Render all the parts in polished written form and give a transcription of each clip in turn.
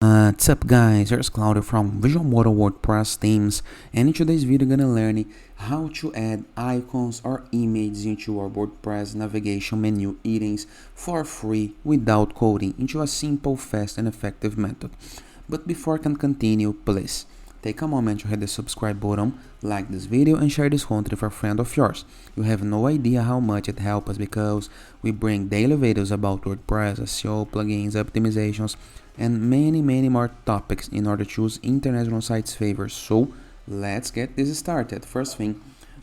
What's up guys, here's Claudio from Visual Modo WordPress themes, and in today's video I'm gonna learn how to add icons or images into our WordPress navigation menu items for free without coding into a simple, fast and effective method. But before I can continue, please take a moment to hit the subscribe button, like this video and share this content with a friend of yours. You have no idea how much it helps us because we bring daily videos about WordPress, SEO, plugins, optimizations, and many more topics in order to choose international sites favor. So let's get this started. First thing,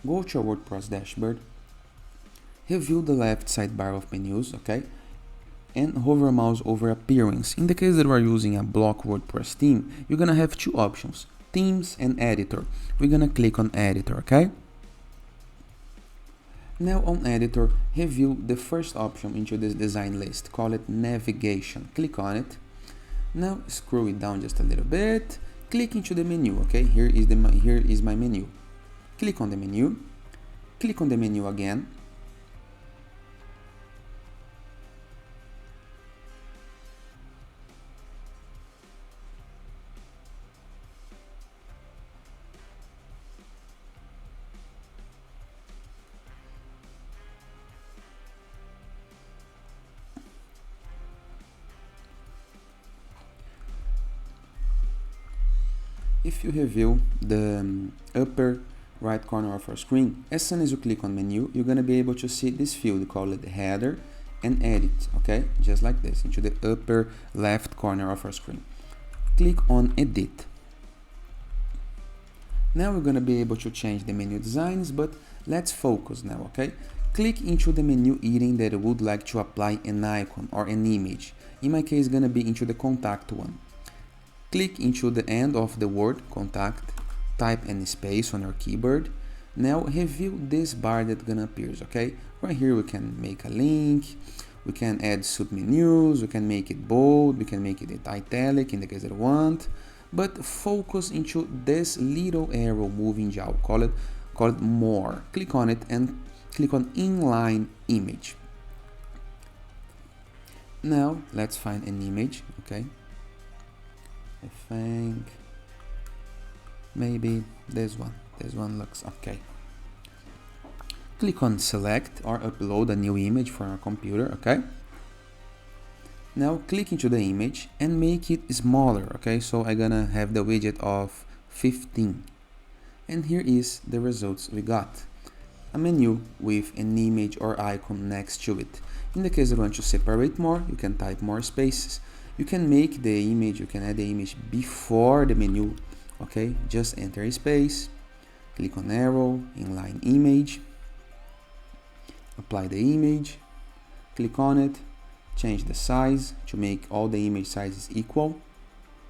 go to your WordPress dashboard, review the left sidebar of menus, okay, and hover mouse over appearance. In the case that we are using a block WordPress theme, you're gonna have two options, themes and editor. We're gonna click on editor, okay. Now on editor, review the first option into this design list, call it navigation. Click on it. Now scroll it down just a little bit, click into the menu, okay, here is my menu. Click on the menu again. If you review the upper right corner of our screen, as soon as you click on menu, you're going to be able to see this field called header and edit, okay, just like this, into the upper left corner of our screen. Click on edit. Now we're going to be able to change the menu designs, but let's focus now, okay. Click into the menu item that you would like to apply an icon or an image. In my case, it's going to be into the contact one. Click into the end of the word contact, type any space on your keyboard. Now review this bar that's gonna appear, okay? Right here we can make a link, we can add submenus, we can make it bold, we can make it italic in the case that you want, but focus into this little arrow moving down, call it more. Click on it and click on inline image. Now let's find an image, okay? I think maybe this one looks okay. Click on select or upload a new image for our computer, okay. Now click into the image and make it smaller, okay, so I'm gonna have the widget of 15, and here is the results we got. A menu with an image or icon next to it. In the case you want to separate more, you can type more spaces. You can make the image, you can add the image before the menu, okay? Just enter a space, click on arrow, inline image, apply the image, click on it, change the size to make all the image sizes equal,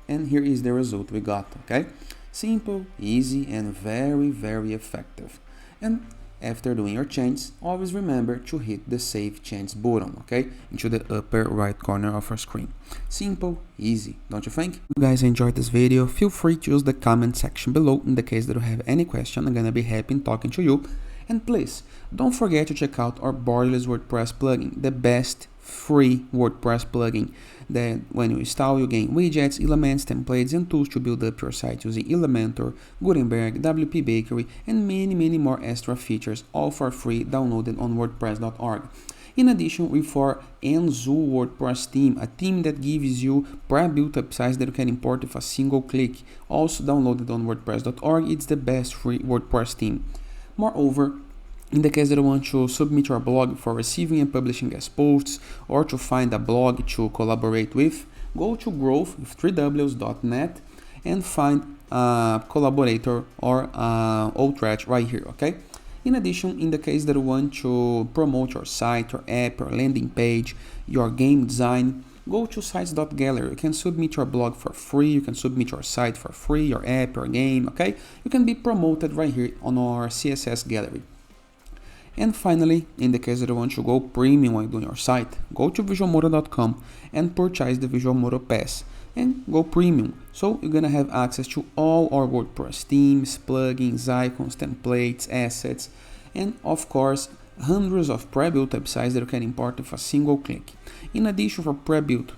and here is the result we got, okay? Simple, easy, and very effective. And after doing your changes, always remember to hit the Save Change button, okay, into the upper right corner of our screen. Simple, easy, don't you think? If you guys enjoyed this video, feel free to use the comment section below in the case that you have any question. I'm gonna be happy in talking to you. And please, don't forget to check out our borderless WordPress plugin, the best free WordPress plugin that when you install you gain widgets, elements, templates and tools to build up your site using Elementor, Gutenberg, WP Bakery and many more extra features, all for free, downloaded on WordPress.org. In addition, with our Enzo WordPress theme, a theme that gives you pre-built up sites that you can import with a single click, also downloaded on WordPress.org. It's the best free WordPress theme. Moreover, in the case that you want to submit your blog for receiving and publishing guest posts, or to find a blog to collaborate with, go to growth with 3ws.net and find a collaborator or Outreach right here, okay? In addition, in the case that you want to promote your site, your app, your landing page, your game design, go to sites.gallery. You can submit your blog for free, you can submit your site for free, your app, your game, okay? You can be promoted right here on our CSS gallery. And finally, in the case that you want to go premium when doing your site, go to visualmodo.com and purchase the Visual Modo Pass and go premium. So you're gonna have access to all our WordPress themes, plugins, icons, templates, assets, and of course, hundreds of pre-built websites that you can import with a single click. In addition, for pre-built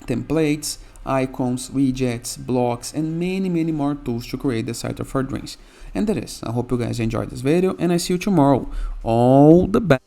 templates, icons, widgets, blocks, and many more tools to create the site of our dreams. And that is, I hope you guys enjoyed this video, and I see you tomorrow. All the best.